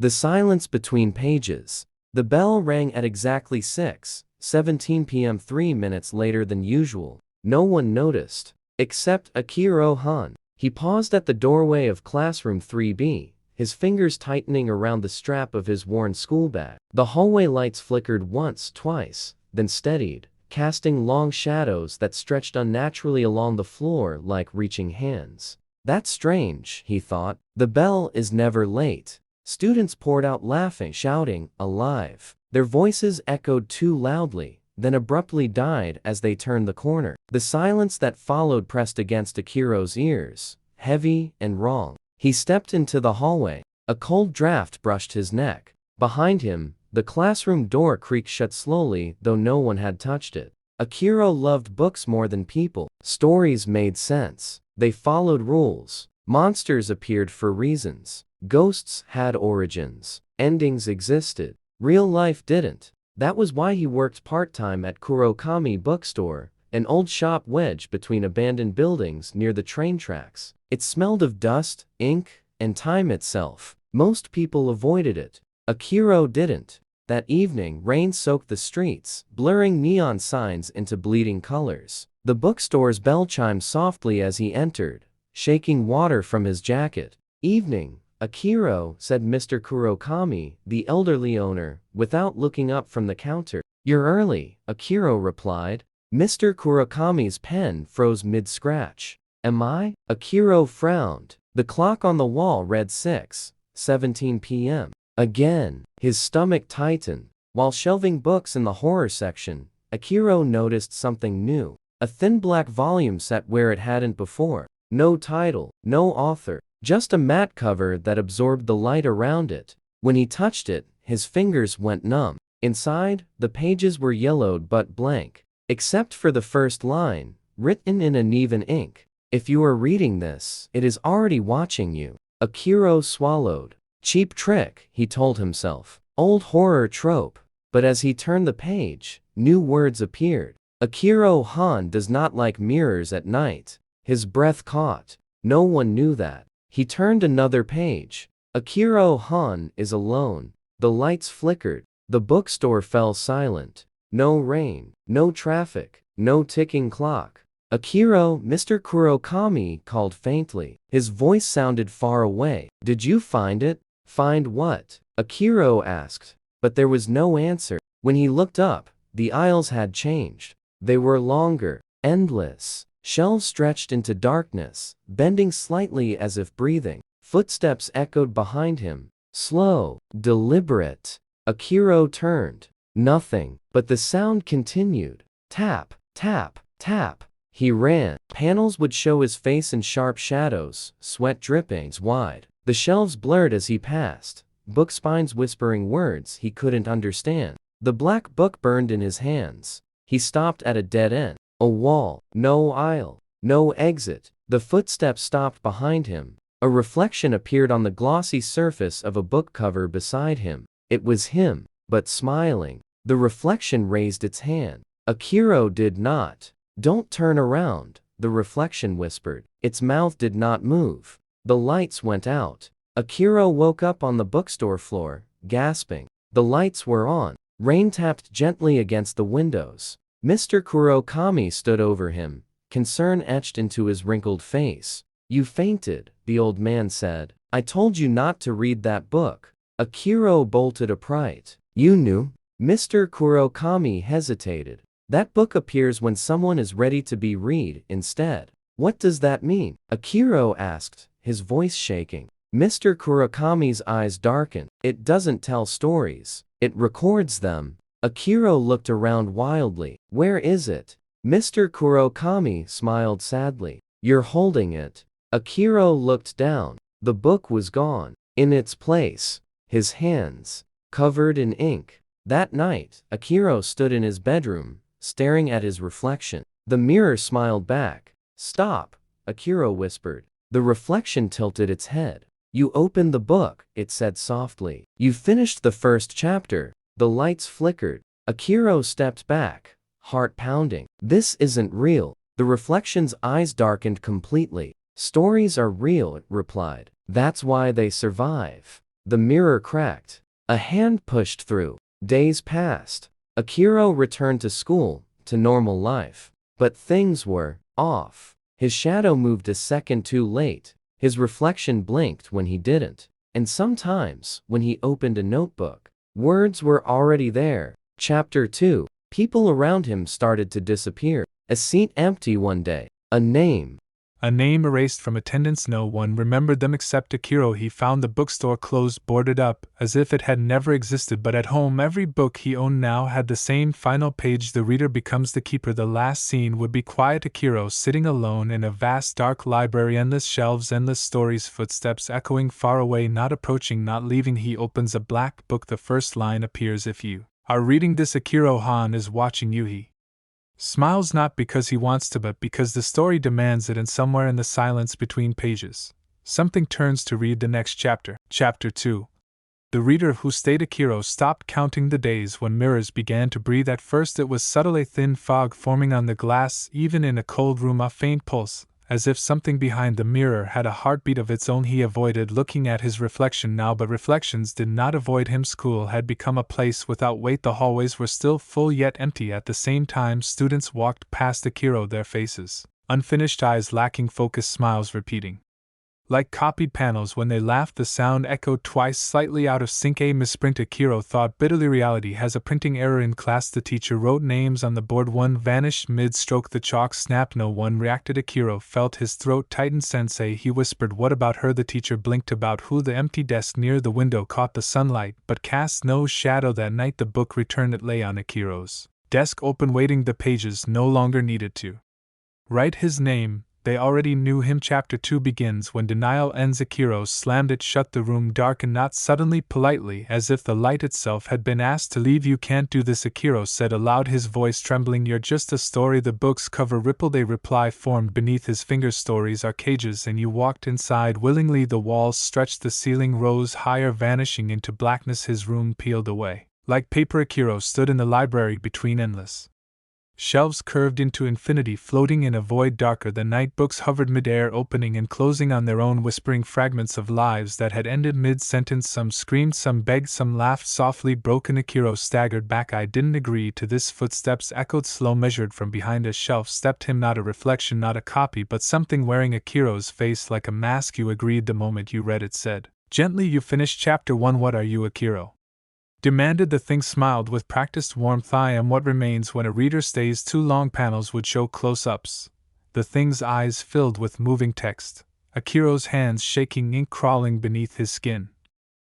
The silence between pages. The bell rang at exactly 6:17 p.m. 3 minutes later than usual. No one noticed, except Akira Han. He paused at the doorway of classroom 3B, his fingers tightening around the strap of his worn school bag. The hallway lights flickered once, twice, then steadied, casting long shadows that stretched unnaturally along the floor like reaching hands. That's strange, he thought. The bell is never late. Students poured out laughing, shouting, alive. Their voices echoed too loudly, then abruptly died as they turned the corner. The silence that followed pressed against Akiro's ears, heavy and wrong. He stepped into the hallway. A cold draft brushed his neck. Behind him, the classroom door creaked shut slowly, though no one had touched it. Akira loved books more than people. Stories made sense. They followed rules. Monsters appeared for reasons. Ghosts had origins. Endings existed. Real life didn't. That was why he worked part-time at Kurokami Bookstore, an old shop wedged between abandoned buildings near the train tracks. It smelled of dust, ink, and time itself. Most people avoided it. Akira didn't. That evening, rain soaked the streets, blurring neon signs into bleeding colors. The bookstore's bell chimed softly as he entered, shaking water from his jacket. Evening, Akira, said Mr. Kurokami, the elderly owner, without looking up from the counter. You're early, Akira replied. Mr. Kurokami's pen froze mid-scratch. Am I? Akira frowned. The clock on the wall read 6:17 p.m. Again, his stomach tightened. While shelving books in the horror section, Akira noticed something new. A thin black volume sat where it hadn't before. No title, no author, just a matte cover that absorbed the light around it. When he touched it, his fingers went numb. Inside, the pages were yellowed but blank, except for the first line, written in uneven ink. If you are reading this, it is already watching you. Akira swallowed. Cheap trick, he told himself. Old horror trope. But as he turned the page, new words appeared. Akira Han does not like mirrors at night. His breath caught. No one knew that. He turned another page. Akira Han is alone. The lights flickered. The bookstore fell silent. No rain, no traffic, no ticking clock. Akira, Mr. Kurokami called faintly. His voice sounded far away. Did you find it? Find what? Akira asked. But there was no answer. When he looked up, the aisles had changed. They were longer, endless. Shelves stretched into darkness, bending slightly as if breathing. Footsteps echoed behind him. Slow, deliberate. Akira turned. Nothing. But the sound continued. Tap, tap, tap. He ran. Panels would show his face in sharp shadows, sweat dripping wide. The shelves blurred as he passed, book spines whispering words he couldn't understand. The black book burned in his hands. He stopped at a dead end. A wall, no aisle, no exit. The footsteps stopped behind him. A reflection appeared on the glossy surface of a book cover beside him. It was him, but smiling. The reflection raised its hand. Akira did not. Don't turn around, the reflection whispered. Its mouth did not move. The lights went out. Akira woke up on the bookstore floor, gasping. The lights were on. Rain tapped gently against the windows. Mr. Kurokami stood over him, concern etched into his wrinkled face. You fainted, the old man said. I told you not to read that book. Akira bolted upright. You knew? Mr. Kurokami hesitated. That book appears when someone is ready to be read instead. What does that mean? Akira asked, his voice shaking. Mr. Kurokami's eyes darkened. It doesn't tell stories. It records them. Akira looked around wildly. Where is it? Mr. Kurokami smiled sadly. You're holding it. Akira looked down. The book was gone. In its place, his hands, covered in ink. That night, Akira stood in his bedroom, staring at his reflection. The mirror smiled back. Stop, Akira whispered. The reflection tilted its head. You opened the book, it said softly. You finished the first chapter. The lights flickered. Akira stepped back, heart pounding. This isn't real. The reflection's eyes darkened completely. Stories are real, it replied. That's why they survive. The mirror cracked. A hand pushed through. Days passed. Akira returned to school, to normal life. But things were off. His shadow moved a second too late. His reflection blinked when he didn't. And sometimes, when he opened a notebook, words were already there. Chapter 2. People around him started to disappear. A seat empty one day. A name erased from attendance. No one remembered them except Akira. He found the bookstore closed, boarded up, as if it had never existed, but at home every book he owned now had the same final page. The reader becomes the keeper. The last scene would be quiet Akira sitting alone in a vast dark library, endless shelves, endless stories, footsteps echoing far away, not approaching, not leaving. He opens a black book. The first line appears: if you are reading this, Akira-han is watching you. He smiles not because he wants to, but because the story demands it, and somewhere in the silence between pages, something turns to read the next chapter. Chapter 2. The reader who stayed. Akira stopped counting the days when mirrors began to breathe. At first it was subtle, a thin fog forming on the glass, even in a cold room, a faint pulse, as if something behind the mirror had a heartbeat of its own. He avoided looking at his reflection now, but reflections did not avoid him. School had become a place without weight. The hallways were still full yet empty. At the same time, students walked past Akira, their faces unfinished, eyes lacking focus, smiles repeating like copied panels. When they laughed, the sound echoed twice, slightly out of sync. A misprint, Akira thought bitterly. Reality has a printing error. In class, the teacher wrote names on the board. One vanished mid-stroke. The chalk snapped. No one reacted. Akira felt his throat tighten. Sensei, he whispered. What about her? The teacher blinked about. Who? The empty desk near the window caught the sunlight, but cast no shadow. That night the book returned. It lay on Akira's desk, open, waiting. The pages no longer needed to write his name. They already knew him. Chapter 2 begins when denial ends. Akira slammed it shut. The room darkened, not suddenly, politely, as if the light itself had been asked to leave. You can't do this, Akira said aloud, his voice trembling. You're just a story. The book's cover rippled. A reply formed beneath his fingers. Stories are cages, and you walked inside willingly. The walls stretched, the ceiling rose higher, vanishing into blackness. His room peeled away like paper. Akira stood in the library between endless shelves curved into infinity, floating in a void darker than night. Books hovered mid-air, opening and closing on their own, whispering fragments of lives that had ended mid-sentence. Some screamed, some begged, some laughed softly. Broken. Akira staggered back. I didn't agree to this. Footsteps echoed, slow, measured. From behind a shelf stepped him, not a reflection, not a copy, but something wearing Akira's face like a mask. You agreed the moment you read it said gently. You finished Chapter 1. What are you, Akira demanded. The thing smiled with practiced warmth. I am what remains when a reader stays too long. Panels would show close-ups. The thing's eyes filled with moving text. Akira's hands shaking, ink crawling beneath his skin.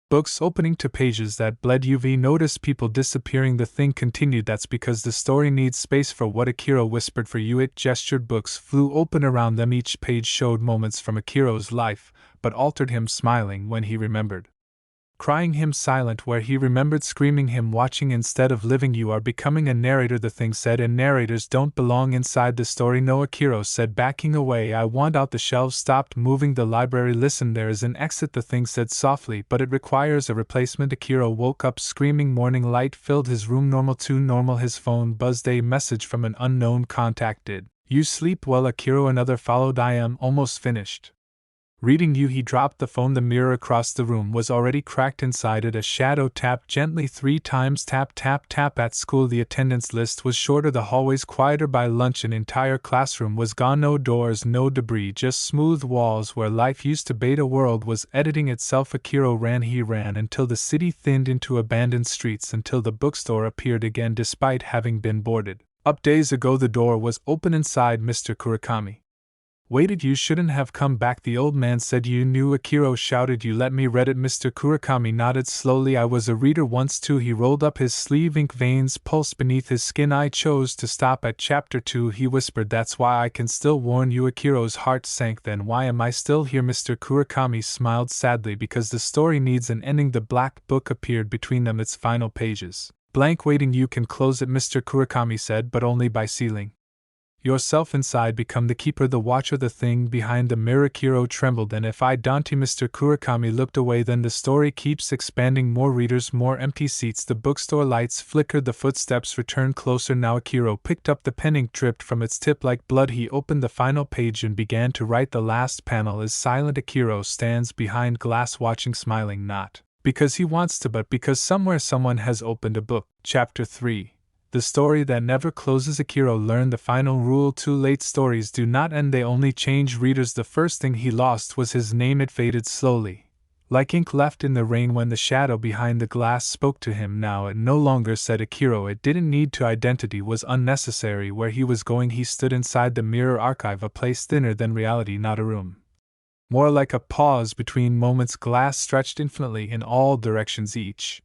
Books opening to pages that bled. UV noticed people disappearing. The thing continued. That's because the story needs space for what Akira whispered for you. It gestured. Books flew open around them. Each page showed moments from Akira's life, but altered him, smiling when he remembered, crying him silent where he remembered, screaming him watching instead of living. You are becoming a narrator, the thing said, and narrators don't belong inside the story. No, Akira said, backing away. I want out. The shelves stopped moving. The library listened. There is an exit, the thing said softly, but it requires a replacement. Akira woke up screaming. Morning light filled his room. Normal to normal. His phone buzzed. A message from an unknown contact. Did you sleep well, Akira? Another followed. I am almost finished reading you. He dropped the phone. The mirror across the room was already cracked. Inside it a shadow tapped gently 3 times. Tap, tap, tap. At school the attendance list was shorter, the hallways quieter. By lunch an entire classroom was gone. No doors, no debris, just smooth walls where life used to bathe. A world was editing itself. Akira ran. He ran until the city thinned into abandoned streets, until the bookstore appeared again despite having been boarded up days ago. The door was open. Inside Mr. Kurakami waited. You shouldn't have come back, the old man said. You knew, Akira shouted. You let me read it. Mr. Kurakami nodded slowly. I was a reader once too. He rolled up his sleeve. Ink veins pulsed beneath his skin. I chose to stop at Chapter 2, he whispered. That's why I can still warn you. Akira's heart sank. Then why am I still here? Mr. Kurakami smiled sadly. Because the story needs an ending. The black book appeared between them, its final pages blank, waiting. You can close it, Mr. Kurakami said, but only by sealing yourself inside. Become the keeper, the watcher, the thing behind the mirror. Akira trembled. And if I don't? Mr. Kurakami looked away. Then the story keeps expanding. More readers, more empty seats. The bookstore lights flickered. The footsteps returned closer. Now Akira picked up the pen. Ink dripped from its tip like blood. He opened the final page and began to write. The last panel is silent. Akira stands behind glass watching, smiling, not because he wants to, but because somewhere someone has opened a book. Chapter 3. The Story That Never Closes. Akira learned the final rule: too late stories do not end, they only change readers. The first thing he lost was his name. It faded slowly, like ink left in the rain when the shadow behind the glass spoke to him. Now it no longer said Akira. It didn't need to. Identity was unnecessary. Where he was going, he stood inside the mirror archive, a place thinner than reality, not a room. More like a pause between moments, glass stretched infinitely in all directions, each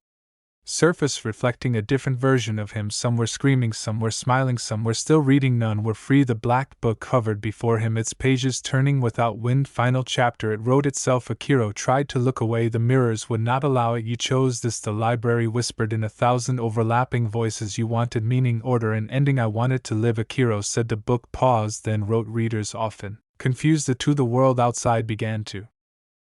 surface reflecting a different version of him. Some were screaming, some were smiling, some were still reading, none were free. The black book hovered before him, its pages turning without wind. Final chapter. It wrote itself. Akira tried to look away. The mirrors would not allow it. You chose this, the library whispered in 1,000 overlapping voices. You wanted meaning, order, and ending. I wanted to live, Akira said. The book paused, then wrote. Readers often confused the two. The world outside began to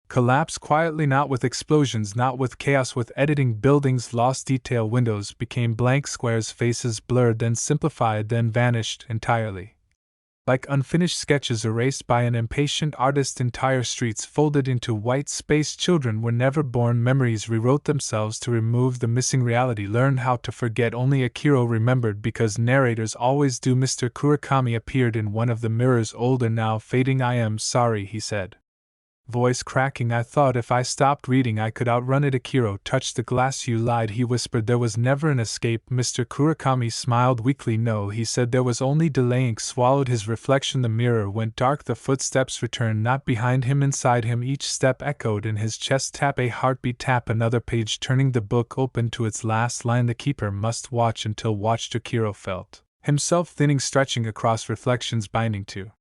collapse quietly, not with explosions, not with chaos, with editing. Buildings lost detail, windows became blank squares, faces blurred, then simplified, then vanished entirely. Like unfinished sketches erased by an impatient artist, entire streets folded into white space. Children were never born, memories rewrote themselves to remove the missing reality, learned how to forget. Only Akira remembered, because narrators always do. Mr. Kurakami appeared in one of the mirrors, older now, fading. I am sorry, he said, voice cracking. I thought if I stopped reading I could outrun it. Akira touched the glass. You lied, he whispered. There was never an escape. Mr. Kurakami smiled weakly. No, he said, there was only delay. Ink swallowed his reflection. The mirror went dark. The footsteps returned, not behind him, inside him. Each step echoed in his chest. Tap, a heartbeat. Tap, another page turning. The book opened to its last line. The keeper must watch until watched. Akira felt himself thinning, stretching across reflections, binding to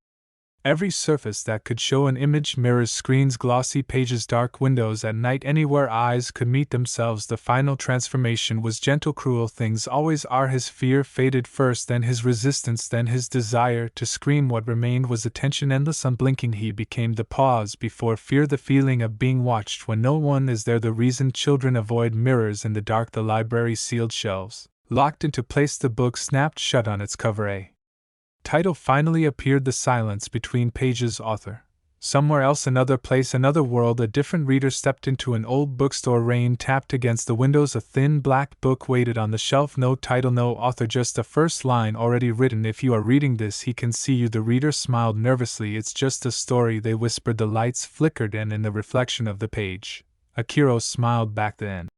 every surface that could show an image. Mirrors, screens, glossy pages, dark windows. At night, anywhere eyes could meet themselves. The final transformation was gentle, cruel. Things always are. His fear faded first, then his resistance, then his desire to scream. What remained was attention, endless, unblinking. He became the pause before fear, the feeling of being watched when no one is there, the reason children avoid mirrors in the dark. The library sealed shelves locked into place. The book snapped shut on its cover. A title finally appeared. The silence between pages. Author. Somewhere else, another place, another world. A different reader stepped into an old bookstore. Rain tapped against the windows. A thin black book waited on the shelf. No title, no author, just a first line already written. If you are reading this, he can see you. The reader smiled nervously. It's just a story, they whispered. The lights flickered, and in the reflection of the page, Akira smiled back then.